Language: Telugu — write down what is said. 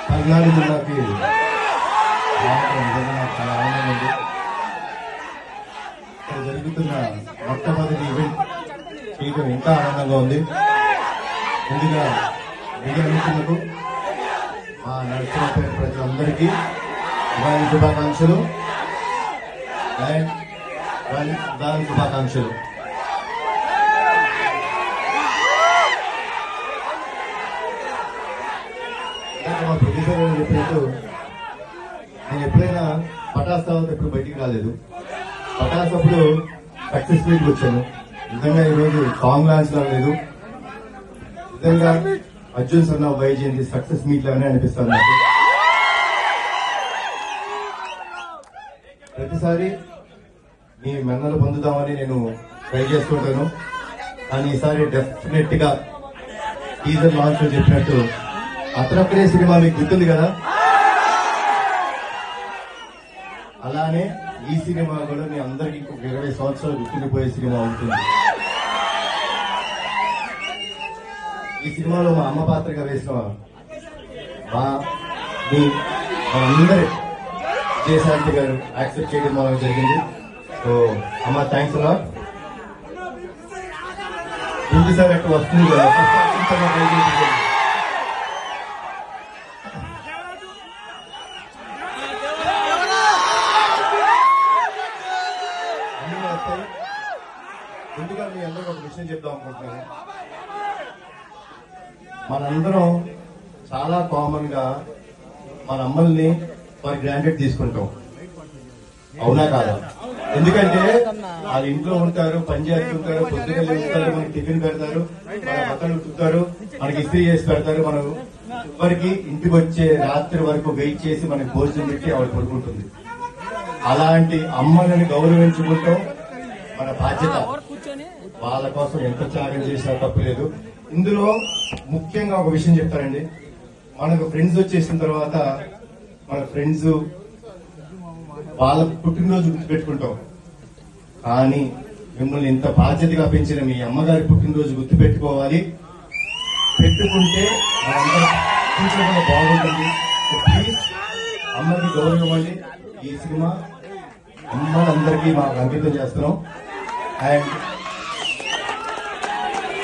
పల్నాడు జిల్లాకి చాలా ఆనందం ఉంది. ఇక్కడ జరుగుతున్న మొట్టమొదటి ఈవెంట్ చేయడం ఇంకా ఆనందంగా ఉంది. ముందుగా మీడియా మిత్రులకు, మా నరసింహపేట ప్రజలందరికీ ఉగాది శుభాకాంక్షలు అండ్ ఉగాది శుభాకాంక్షలు. మా ప్రొడ్యూసర్ చెప్పినట్టు నేను ఎప్పుడైనా పటాస్ తర్వాత ఎప్పుడు బయటికి రాలేదు. పటాస్ అప్పుడు సక్సెస్ మీట్ వచ్చాను. నిజంగా ఈరోజు సాంగ్ లాంచ్ లా లేదు, నిజంగా అర్జున్ సన్న వైజయంతి సక్సెస్ మీట్ లాగానే అనిపిస్తుంది నాకు. ప్రతిసారి మీ మెన్నలు పొందుదామని నేను ట్రై చేసుకుంటాను, కానీ ఈసారి డెఫినెట్ గా టీజర్ లాంచ్ లో చెప్పినట్టు అత్రప్రే సినిమా మీకు గుర్తుంది కదా, అలానే ఈ సినిమా కూడా మీ అందరికి ఇంకొక 20 సంవత్సరాలు గుర్తుండిపోయే సినిమా ఉంటుంది. ఈ సినిమాలో మా అమ్మ పాత్రగా వేసిన అందరి విజయశాంతి గారు యాక్సెప్ట్ చేయడం మనకు జరిగింది. సో అమ్మ థ్యాంక్స్ అలా. సార్ అక్కడ వస్తుంది కదా, ముందుగా మీ అందరూ ఒక విషయం చెప్దాం అనుకుంటున్నాను. మనందరం చాలా కామన్ గా మన అమ్మల్ని ఫర్ గ్రాంటెడ్ తీసుకుంటాం, అవునా కాదా? ఎందుకంటే వాళ్ళు ఇంట్లో ఉంటారు, పని చేస్తుంటారు, పొద్దున్న లేస్తారు, మనకి టిఫిన్ పెడతారు, మన బట్టలు ఉతుకుతారు, మనకి ఇస్త్రీ చేసి పెడతారు, మనం ఎవరికి ఇంటికి వచ్చే రాత్రి వరకు వెయిట్ చేసి మనకి భోజనం పెట్టి ఆవిడ పడుకుంటుంది. అలాంటి అమ్మలని గౌరవించుకుంటాం మన బాధ్యత. వాళ్ళ కోసం ఎంత త్యాగం చేసినా తప్పులేదు. ఇందులో ముఖ్యంగా ఒక విషయం చెప్తారండి, మనకు ఫ్రెండ్స్ వచ్చేసిన తర్వాత మన ఫ్రెండ్స్ వాళ్ళ పుట్టినరోజు గుర్తుపెట్టుకుంటాం, కానీ మిమ్మల్ని ఇంత బాధ్యతగా పెంచిన మీ అమ్మగారి పుట్టినరోజు గుర్తుపెట్టుకోవాలి. పెట్టుకుంటే మనందరం బాగుంటుంది. ప్లీజ్ అమ్మకి గౌరవం ఇవ్వండి. ఈ సినిమా అమ్మలందరికీ మాకు అంకితం చేస్తున్నాం. అండ్